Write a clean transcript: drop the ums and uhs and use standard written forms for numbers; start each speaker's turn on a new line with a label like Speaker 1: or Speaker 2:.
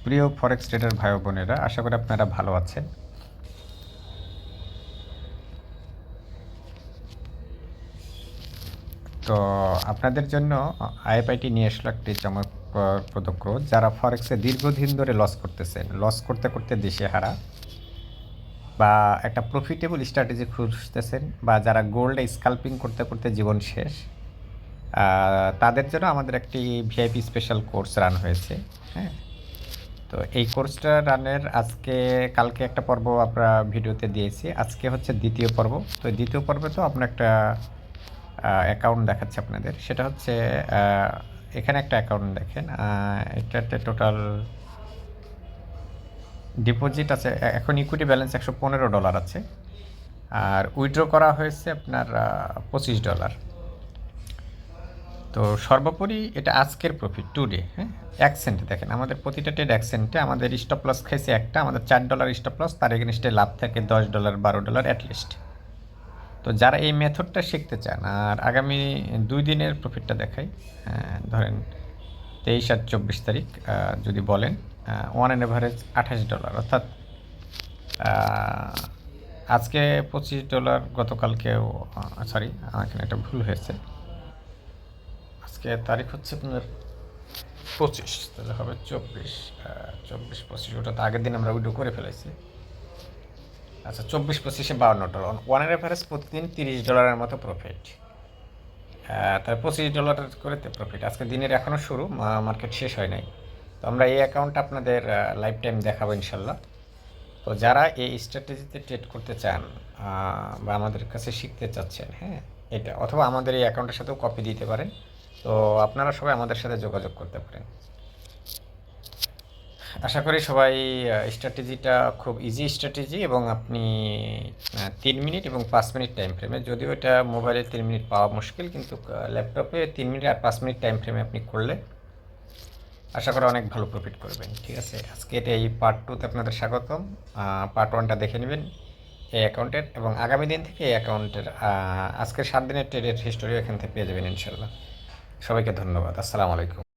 Speaker 1: প্রিয় ফরেক্স ট্রেডার ভাই বোনেরা, আশা করি আপনারা ভালো আছেন। তো আপনাদের জন্য আইএফআইটি নিয়ে আসলো একটি চমকপ্রদ গ্রোথ। যারা ফরেক্সে দীর্ঘদিন ধরে লস করতেছেন, লস করতে করতে দিশেহারা, বা একটা প্রফিটেবল স্ট্র্যাটেজি খুঁজতেছেন, বা যারা গোল্ডে স্কাল্পিং করতে করতে জীবন শেষ, তাদের জন্য আমাদের একটি ভিআইপি স্পেশাল কোর্স রান হয়েছে। হ্যাঁ, তো এই কোর্সটা রানের কালকে একটা পর্ব আমরা ভিডিওতে দিয়েছি, আজকে হচ্ছে দ্বিতীয় পর্ব। তো দ্বিতীয় পর্বে তো আপনার একটা অ্যাকাউন্ট দেখাচ্ছে আপনাদের, সেটা হচ্ছে এখানে একটা অ্যাকাউন্ট দেখেন। এটাতে টোটাল ডিপোজিট আছে, এখন ইকুইটি ব্যালেন্স $115 আছে, আর উইথড্র করা হয়েছে আপনার $25। তো সর্বোপরি এটা আজকের প্রফিট টুডে। হ্যাঁ, 1 সেন্ট দেখেন, আমাদের প্রতিটা ট্রেড 1 সেন্টে। আমাদের স্টপ লস খাইছে একটা, আমাদের $4 স্টপ লস, তার এগেনস্টে লাভ থাকে $10 $12 অ্যাটলিস্ট। তো যারা এই মেথডটা শিখতে চান, আর আগামী 2 দিনের প্রফিটটা দেখাই। ধরেন 23 আর 24 তারিখ যদি বলেন, ওয়ান অ্যান এভারেজ $28, অর্থাৎ আজকে $25, গতকালকেও সরি, এখানে একটা ভুল হয়েছে, আজকে তারিখ হচ্ছে আপনার 25, তাহলে হবে 24, 24 25, ওটা তো আগের দিন আমরা উইড্রো করে ফেলেছি। আচ্ছা, 24 25-এ $52, ওয়ানের এভারেজ প্রতিদিন $30 মতো প্রফিট। তার $25 করে প্রফিট। আজকে দিনের এখনও শুরু, মার্কেট শেষ হয় নাই। তো আমরা এই অ্যাকাউন্টটা আপনাদের লাইফ টাইম দেখাবো ইনশাল্লাহ। তো যারা এই স্ট্র্যাটেজিতে ট্রেড করতে চান, বা আমাদের কাছে শিখতে চাচ্ছেন, হ্যাঁ, এটা অথবা আমাদের এই অ্যাকাউন্টের সাথেও কপি দিতে পারেন। তো আপনারা সবাই আমাদের সাথে যোগাযোগ করতে পারেন। আশা করি সবাই স্ট্র্যাটেজিটা খুব ইজি স্ট্র্যাটেজি, এবং আপনি 3 মিনিট এবং 5 মিনিট টাইম ফ্রেমে, যদিও এটা মোবাইলে 3 মিনিট পাওয়া মুশকিল, কিন্তু ল্যাপটপে 3 মিনিট আর 5 মিনিট টাইম ফ্রেমে আপনি করলে আশা করি অনেক ভালো প্রফিট করবেন। ঠিক আছে, আজকে এটা এই পার্ট 2তে আপনাদের স্বাগতম। পার্ট 1টা দেখে নেবেন এই অ্যাকাউন্টের, এবং আগামী দিন থেকে এই অ্যাকাউন্টের আজকের 7 দিনের ট্রেডের হিস্টোরিও এখান থেকে পেয়ে যাবেন ইনশাল্লাহ। সবাইকে ধন্যবাদ। আসসালামু আলাইকুম।